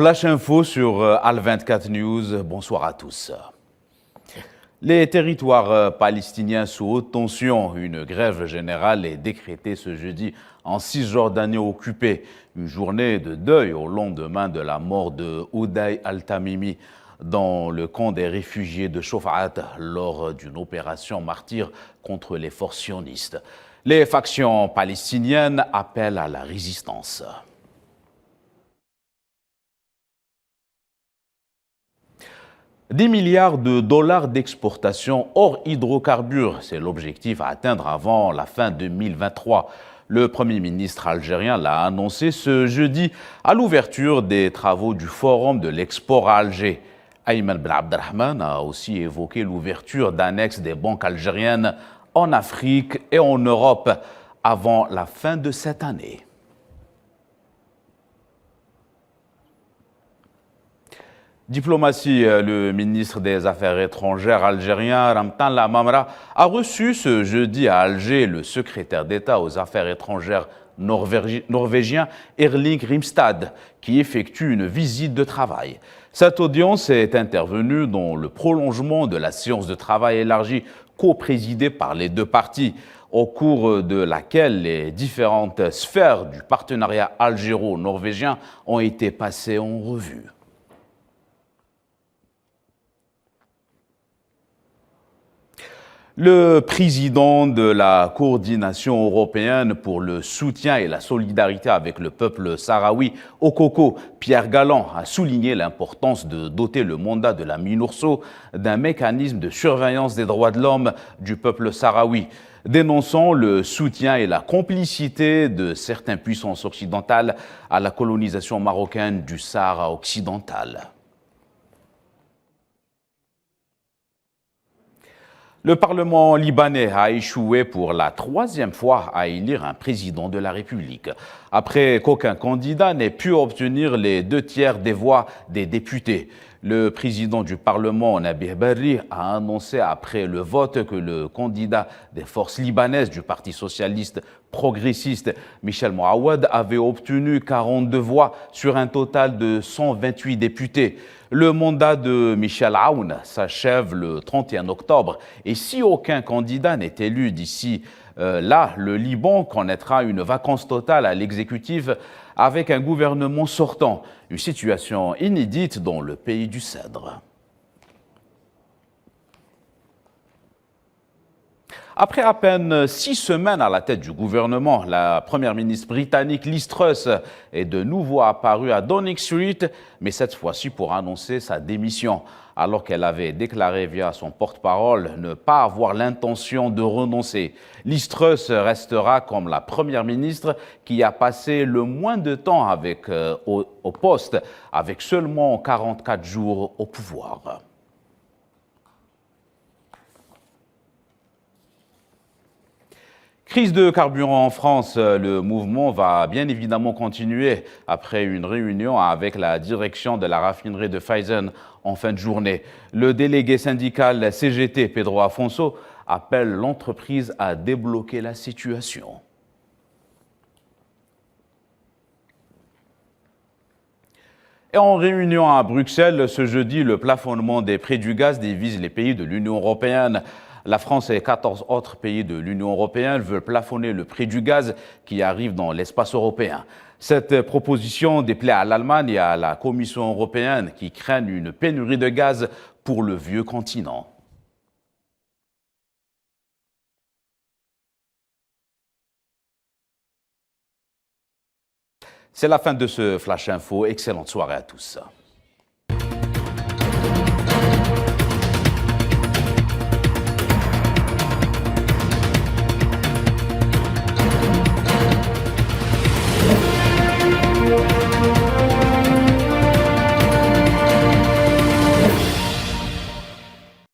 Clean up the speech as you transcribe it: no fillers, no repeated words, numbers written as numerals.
Flash Info sur Al24 News, bonsoir à tous. Les territoires palestiniens sous haute tension, une grève générale est décrétée ce jeudi en Cisjordanie occupée. Une journée de deuil au lendemain de la mort de Ouday Al-Tamimi dans le camp des réfugiés de Shofa'at lors d'une opération martyre contre les forces sionistes. Les factions palestiniennes appellent à la résistance. $10 milliards d'exportation hors hydrocarbures, c'est l'objectif à atteindre avant la fin 2023. Le Premier ministre algérien l'a annoncé ce jeudi à l'ouverture des travaux du Forum de l'export à Alger. Ayman Ben Abdelrahman a aussi évoqué l'ouverture d'annexes des banques algériennes en Afrique et en Europe avant la fin de cette année. Diplomatie, le ministre des Affaires étrangères algérien Ramtan Lamamra a reçu ce jeudi à Alger le secrétaire d'État aux Affaires étrangères norvégien Erling Grimstad, qui effectue une visite de travail. Cette audience est intervenue dans le prolongement de la séance de travail élargie co-présidée par les deux parties, au cours de laquelle les différentes sphères du partenariat algéro-norvégien ont été passées en revue. Le président de la coordination européenne pour le soutien et la solidarité avec le peuple sahraoui, Okoko, Pierre Galland, a souligné l'importance de doter le mandat de la MINURSO d'un mécanisme de surveillance des droits de l'homme du peuple sahraoui, dénonçant le soutien et la complicité de certaines puissances occidentales à la colonisation marocaine du Sahara occidental. Le Parlement libanais a échoué pour la troisième fois à élire un président de la République, après qu'aucun candidat n'ait pu obtenir les 2/3 des voix des députés. Le président du Parlement, Nabih Berri, a annoncé après le vote que le candidat des forces libanaises du Parti socialiste progressiste, Michel Moawad, avait obtenu 42 voix sur un total de 128 députés. Le mandat de Michel Aoun s'achève le 31 octobre et si aucun candidat n'est élu d'ici là, le Liban connaîtra une vacance totale à l'exécutif avec un gouvernement sortant, une situation inédite dans le pays du Cèdre. Après à peine 6 semaines à la tête du gouvernement, la première ministre britannique Liz Truss est de nouveau apparue à Downing Street, mais cette fois-ci pour annoncer sa démission, alors qu'elle avait déclaré via son porte-parole ne pas avoir l'intention de renoncer. Liz Truss restera comme la première ministre qui a passé le moins de temps au poste, avec seulement 44 jours au pouvoir. Crise de carburant en France, le mouvement va bien évidemment continuer après une réunion avec la direction de la raffinerie de Faizen en fin de journée. Le délégué syndical CGT, Pedro Afonso, appelle l'entreprise à débloquer la situation. Et en réunion à Bruxelles, ce jeudi, le plafonnement des prix du gaz divise les pays de l'Union européenne. La France et 14 autres pays de l'Union européenne veulent plafonner le prix du gaz qui arrive dans l'espace européen. Cette proposition déplaît à l'Allemagne et à la Commission européenne qui craignent une pénurie de gaz pour le vieux continent. C'est la fin de ce Flash Info. Excellente soirée à tous.